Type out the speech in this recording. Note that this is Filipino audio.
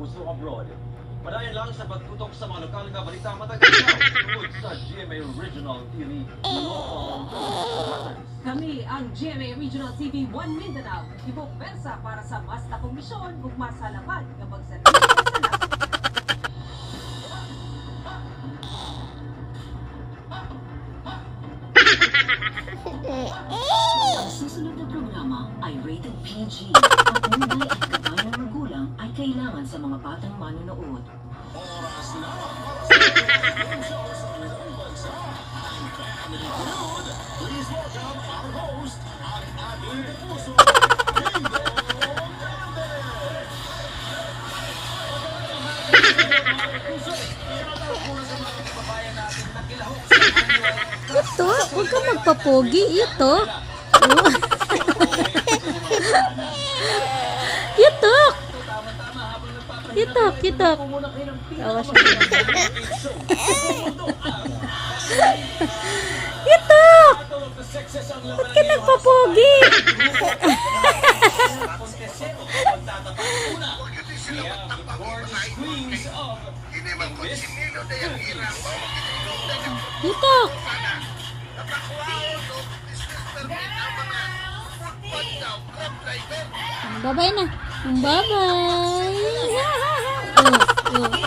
puso abroad. Padayon lang sa pagtutok sa mga lokal nga balita matagal na tungkol sa GMA Regional TV Local Matters. Kami ang GMA Regional TV 1 Mindanao. Ibok pensa para sa mas takong misyon ug mas salamat nga pagservisyo sa nasod. Ang susunod na programa ay rated PG. Ang movie at kabayang magulang ay kailangan sa mga batang manonood. Oras na para sa show sa kanilang bansa, ang Family Feud. Please welcome our host, ang ating puso, Bingo Ito, huwag kang magpapogi. Ito. Oh. Itok. Itok, itok. Tawa siya. Itok. Ba't ka nagpapogi? Itok. Bye-bye na. Bye-bye. Oh, oh.